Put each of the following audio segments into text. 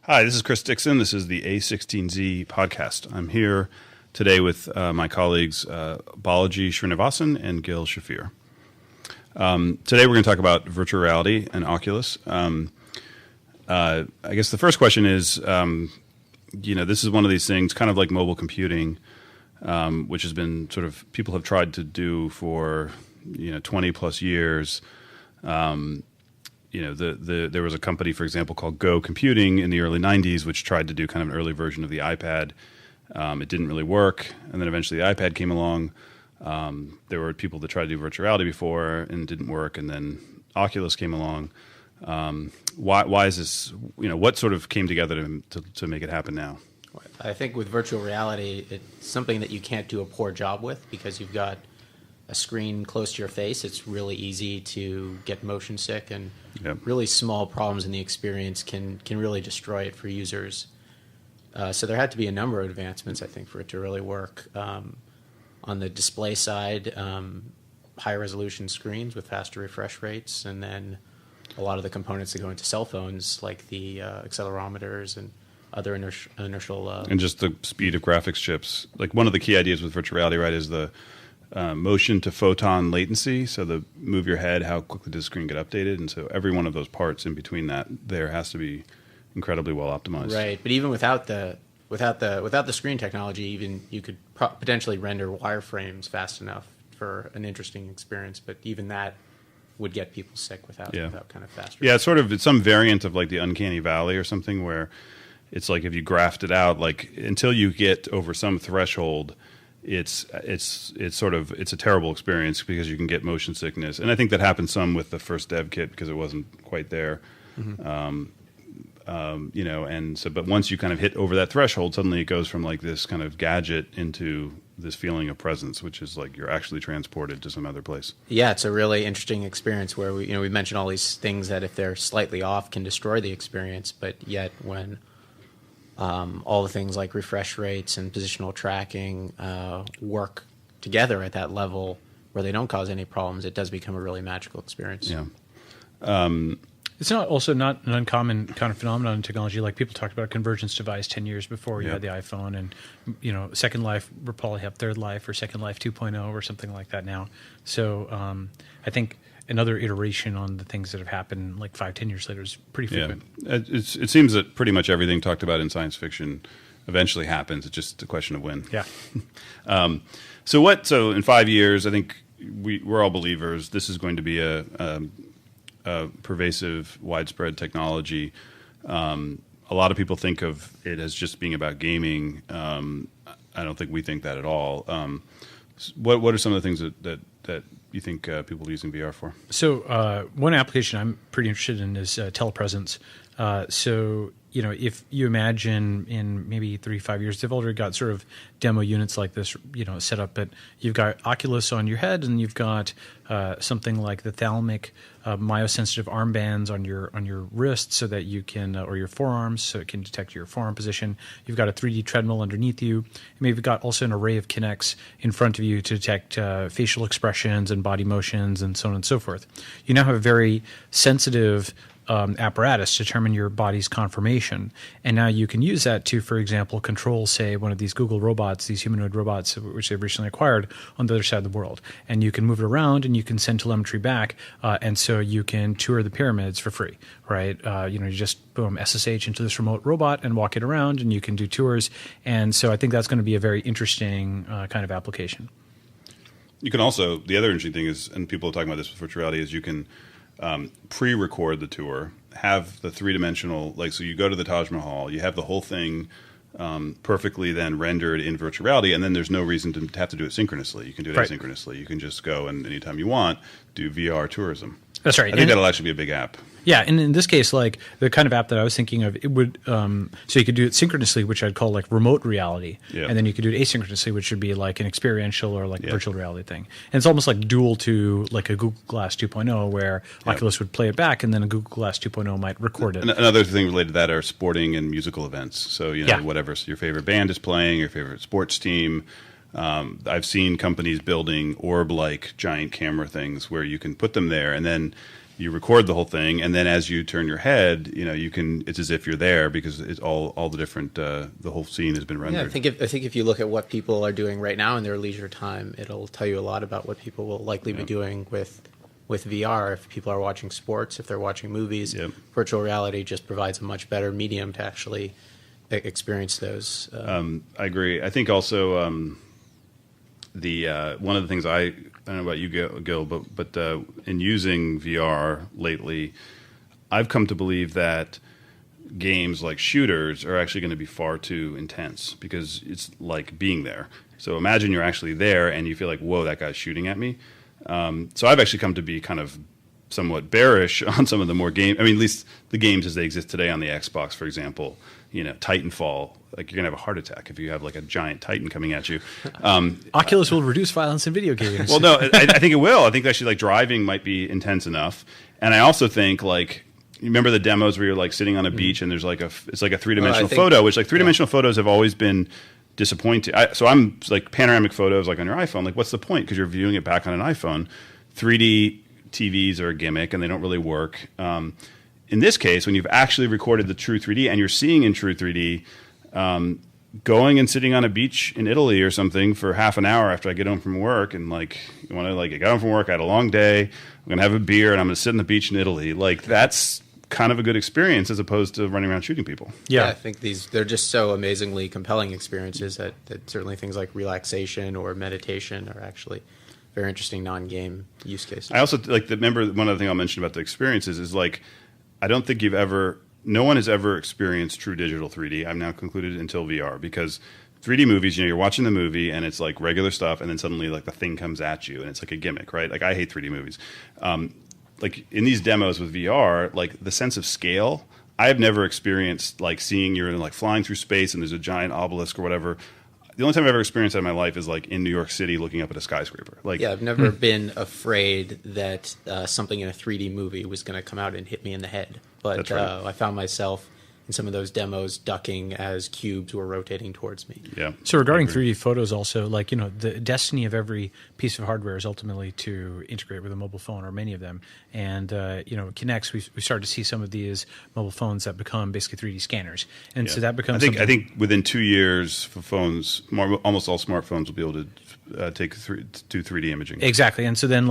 Hi, this is Chris Dixon. This is the a16z podcast. I'm here today with my colleagues Balaji, Srinivasan, and Gil Shafir. Today we're going to talk about virtual reality and Oculus. I guess the first question is, this is one of these things, kind of like mobile computing, which has been sort of people have tried to do for 20 plus years. There was a company, for example, called Go Computing in the early 90s, which tried to do kind of an early version of the iPad. It didn't really work. And then eventually the iPad came along. There were people that tried to do virtual reality before and it didn't work. And then Oculus came along. Why is this, what sort of came together to make it happen now? I think with virtual reality, it's something that you can't do a poor job with because you've got a screen close to your face. It's really easy to get motion sick, and really small problems in the experience can really destroy it for users. So there had to be a number of advancements, I think, for it to really work. On the display side, high resolution screens with faster refresh rates, and then a lot of the components that go into cell phones, like the accelerometers and other inertial... and just the speed of graphics chips. Like one of the key ideas with virtual reality, right, is the motion to photon latency. So the move your head, how quickly does the screen get updated? And so every one of those parts in between that there has to be incredibly well optimized. Right, but even without the screen technology, even you could potentially render wireframes fast enough for an interesting experience. But even that would get people sick without kind of fast. Yeah, it's some variant of like the uncanny valley or something where it's like if you graphed it out, like until you get over some threshold, it's a terrible experience because you can get motion sickness. And I think that happened some with the first dev kit because it wasn't quite there. Mm-hmm. But once you kind of hit over that threshold, suddenly it goes from like this kind of gadget into this feeling of presence, which is like you're actually transported to some other place. Yeah, it's a really interesting experience where we mentioned all these things that if they're slightly off can destroy the experience, but yet when all the things like refresh rates and positional tracking work together at that level where they don't cause any problems, it does become a really magical experience. Yeah. It's not an uncommon kind of phenomenon in technology. Like people talked about a convergence device 10 years before you had the iPhone, and Second Life, we'll probably have Third Life or Second Life 2.0 or something like that now. So I think another iteration on the things that have happened like 5-10 years later is pretty frequent. Yeah. It seems that pretty much everything talked about in science fiction eventually happens. It's just a question of when. Yeah. So in 5 years, I think we're all believers this is going to be a pervasive, widespread technology. A lot of people think of it as just being about gaming. I don't think we think that at all. What are some of the things that you think people are using VR for? So one application I'm pretty interested in is telepresence. If you imagine in maybe 3-5 years, they've already got sort of demo units like this, set up. But you've got Oculus on your head, and you've got something like the thalamic myosensitive armbands on your wrists, so that you can, or your forearms, so it can detect your forearm position. You've got a 3D treadmill underneath you. Maybe you've got also an array of Kinects in front of you to detect facial expressions and body motions and so on and so forth. You now have a very sensitive apparatus to determine your body's conformation. And now you can use that to, for example, control, say, one of these Google robots, these humanoid robots, which they've recently acquired on the other side of the world. And you can move it around and you can send telemetry back. And so you can tour the pyramids for free, right? You just boom, SSH into this remote robot and walk it around and you can do tours. And so I think that's going to be a very interesting kind of application. You can also, the other interesting thing is, and people are talking about this with virtual reality, is you can pre-record the tour, have the three-dimensional, so you go to the Taj Mahal, you have the whole thing perfectly then rendered in virtual reality, and then there's no reason to have to do it synchronously. You can do it asynchronously. You can just go and anytime you want, do VR tourism. That's right. I think that'll actually be a big app. Yeah, and in this case, like the kind of app that I was thinking of, it would so you could do it synchronously, which I'd call like remote reality, and then you could do it asynchronously, which would be like an experiential or like virtual reality thing. And it's almost like dual to like a Google Glass 2.0, where Oculus would play it back, and then a Google Glass 2.0 might record it. Another thing related to that are sporting and musical events. So whatever your favorite band is playing, your favorite sports team. I've seen companies building orb-like giant camera things where you can put them there, and then you record the whole thing, and then as you turn your head, it's as if you're there because it's all the different the whole scene has been rendered. Yeah, I think if you look at what people are doing right now in their leisure time, it'll tell you a lot about what people will likely be doing with VR. If people are watching sports, if they're watching movies, virtual reality just provides a much better medium to actually experience those. I agree. I think also one of the things I don't know about you, Gil, but in using VR lately, I've come to believe that games like shooters are actually going to be far too intense because it's like being there. So imagine you're actually there and you feel like, whoa, that guy's shooting at me. So I've actually come to be kind of somewhat bearish on some of the more at least the games as they exist today on the Xbox, for example. Titanfall, like you're gonna have a heart attack if you have like a giant Titan coming at you. Oculus will reduce violence in video games. Well, no, I think it will. I think actually like driving might be intense enough, and I also think like you remember the demos where you're like sitting on a beach and there's like it's like a 3-dimensional photo, which like 3-dimensional photos have always been disappointing. So I'm like panoramic photos like on your iPhone. Like what's the point? Because you're viewing it back on an iPhone. 3D TVs are a gimmick and they don't really work. In this case, when you've actually recorded the true 3D and you're seeing in true 3D, going and sitting on a beach in Italy or something for half an hour after I get home from work and like you want to like I got home from work, I had a long day, I'm gonna have a beer and I'm gonna sit on the beach in Italy. Like that's kind of a good experience as opposed to running around shooting people. Yeah, I think they're just so amazingly compelling experiences that certainly things like relaxation or meditation are actually very interesting non-game use cases. I also remember one other thing I'll mention about the experiences is like I don't think no one has ever experienced true digital 3D. I've now concluded until VR because 3D movies, you're watching the movie and it's like regular stuff and then suddenly like the thing comes at you and it's like a gimmick, right? Like I hate 3D movies. Like in these demos with VR, like the sense of scale, I have never experienced like seeing you're like flying through space and there's a giant obelisk or whatever. The only time I've ever experienced that in my life is like in New York City looking up at a skyscraper. Like, yeah, I've never been afraid that something in a 3D movie was going to come out and hit me in the head. But That's right. I found myself in some of those demos ducking as cubes were rotating towards me. Yeah. So regarding 3D photos also, like, the destiny of every piece of hardware is ultimately to integrate with a mobile phone or many of them. And, Kinects, we started to see some of these mobile phones that become basically 3D scanners. And so that becomes I think within 2 years, for phones, almost all smartphones will be able to do 3D imaging. Exactly. And so then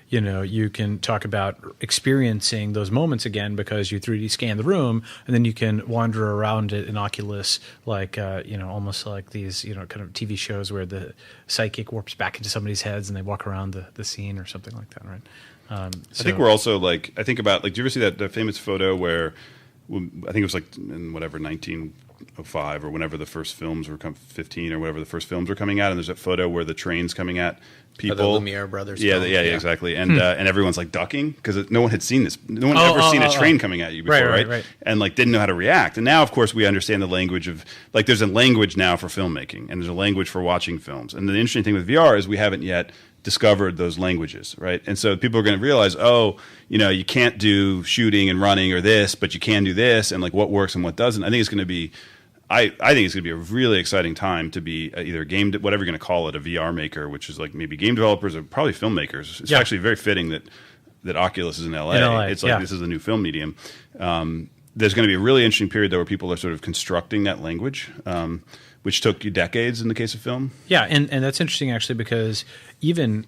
you can talk about experiencing those moments again because you 3D scan the room and then you can wander around it in Oculus like, almost like these, kind of TV shows where the psychic warps back into somebody's heads and they walk around the scene or something like that, right? I think we're also I think about do you ever see that famous photo where I think it was like in whatever 1905 or whenever the first films were 15 or whatever the first films were coming out, and there's that photo where the train's coming at people. The Lumiere brothers. Yeah, exactly. And and everyone's like ducking because no one had seen this. No one had ever seen a train coming at you before, right? And didn't know how to react. And now, of course, we understand the language of there's a language now for filmmaking and there's a language for watching films. And the interesting thing with VR is we haven't yet discovered those languages, right? And so people are going to realize, you can't do shooting and running or this, but you can do this, and what works and what doesn't. I think it's going to be, I think it's going to be a really exciting time to be either whatever you're going to call it, a VR maker, which is maybe game developers or probably filmmakers. It's actually very fitting that Oculus is in LA. It's this is a new film medium. There's going to be a really interesting period though where people are sort of constructing that language. Which took you decades in the case of film. Yeah, and that's interesting actually because even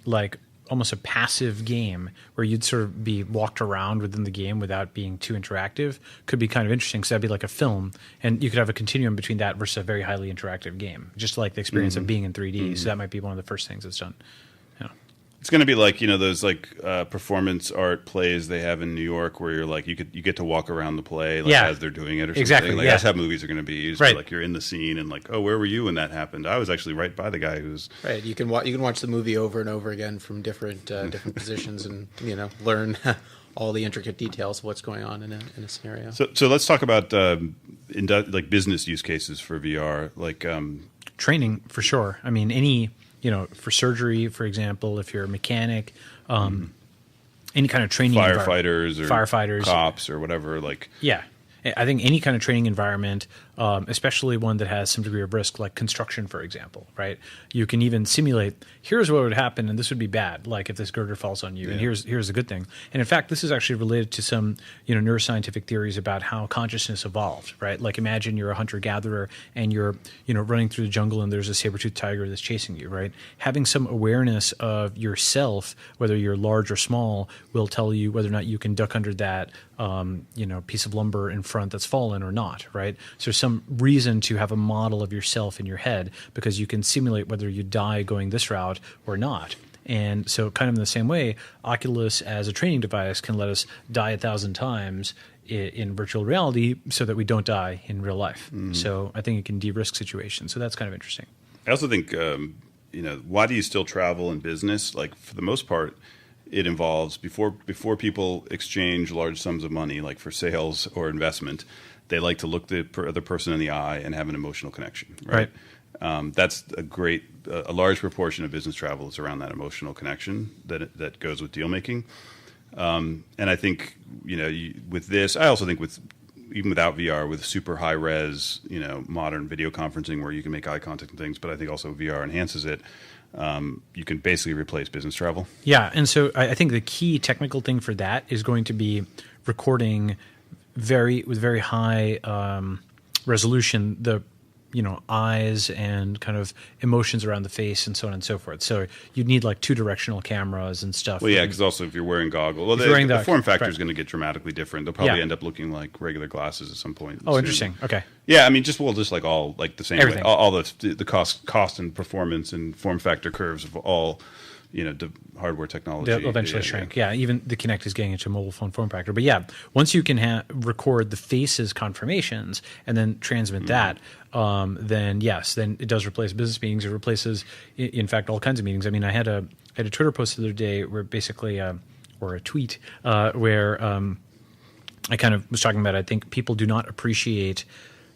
almost a passive game where you'd sort of be walked around within the game without being too interactive could be kind of interesting because that'd be like a film and you could have a continuum between that versus a very highly interactive game, just like the experience of being in 3D. So that might be one of the first things that's done. It's going to be those performance art plays they have in New York where you're you get to walk around the play as they're doing it or something. Exactly. That's how movies are going to be. You just you're in the scene and where were you when that happened? I was actually right by the guy who's right. You can watch the movie over and over again from different positions and learn all the intricate details of what's going on in a scenario. So let's talk about business use cases for VR, training for sure. I mean any. For surgery, for example, if you're a mechanic, any kind of training firefighters or firefighters, cops or whatever. Yeah. I think any kind of training environment, especially one that has some degree of risk, like construction, for example, right? You can even simulate, here's what would happen, and this would be bad, like if this girder falls on you, and here's a good thing. And in fact, this is actually related to some neuroscientific theories about how consciousness evolved, right? Like imagine you're a hunter-gatherer and you're running through the jungle and there's a saber-toothed tiger that's chasing you, right? Having some awareness of yourself, whether you're large or small, will tell you whether or not you can duck under that piece of lumber in front that's fallen or not, right? So there's some reason to have a model of yourself in your head because you can simulate whether you die going this route or not. And so kind of in the same way, Oculus as a training device can let us die 1,000 times in virtual reality so that we don't die in real life. So I think it can de-risk situations. So that's kind of interesting. I also think, why do you still travel in business? Like for the most part, it involves before people exchange large sums of money, like for sales or investment, they like to look the other person in the eye and have an emotional connection, right? That's a large proportion of business travel is around that emotional connection that goes with deal making. And I think with this, I also think even without VR, with super high res, modern video conferencing where you can make eye contact and things, but I think also VR enhances it. You can basically replace business travel. Yeah, and so I think the key technical thing for that is going to be recording with very high resolution the eyes and kind of emotions around the face and so on and so forth. So you'd need like 2-directional cameras and stuff. Well, yeah, because also if you're wearing goggles, the form factor is going to get dramatically different. They'll probably end up looking like regular glasses at some point. Oh, soon. Interesting. Okay. Yeah, I mean, just like all like the same way. All the cost and performance and form factor curves of all hardware technology. They'll eventually shrink. Yeah, even the Kinect is getting into mobile phone form factor. But yeah, once you can record the faces conformations and then transmit that, then yes, then it does replace business meetings. It replaces, in fact, all kinds of meetings. I mean, I had a Twitter post the other day where basically, or a tweet, where I kind of was talking about, I think people do not appreciate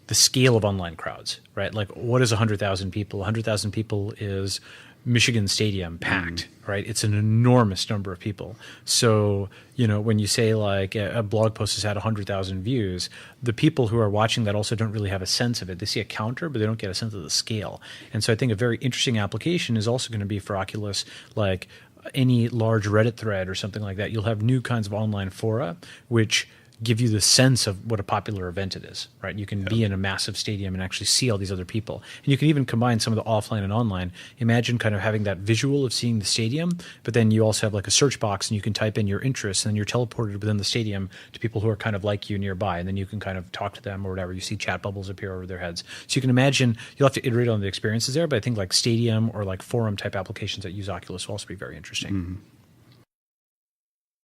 the scale of online crowds, right? Like what is 100,000 people? 100,000 people is Michigan Stadium packed, right? It's an enormous number of people. So, when you say like a blog post has had 100,000 views, the people who are watching that also don't really have a sense of it. They see a counter, but they don't get a sense of the scale. And so I think a very interesting application is also going to be for Oculus, like any large Reddit thread or something like that. You'll have new kinds of online fora, which give you the sense of what a popular event it is, right? You can be in a massive stadium and actually see all these other people. And you can even combine some of the offline and online. Imagine kind of having that visual of seeing the stadium, but then you also have like a search box and you can type in your interests and then you're teleported within the stadium to people who are kind of like you nearby. And then you can kind of talk to them or whatever. You see chat bubbles appear over their heads. So you can imagine, you'll have to iterate on the experiences there, but I think like stadium or like forum type applications that use Oculus will also be very interesting.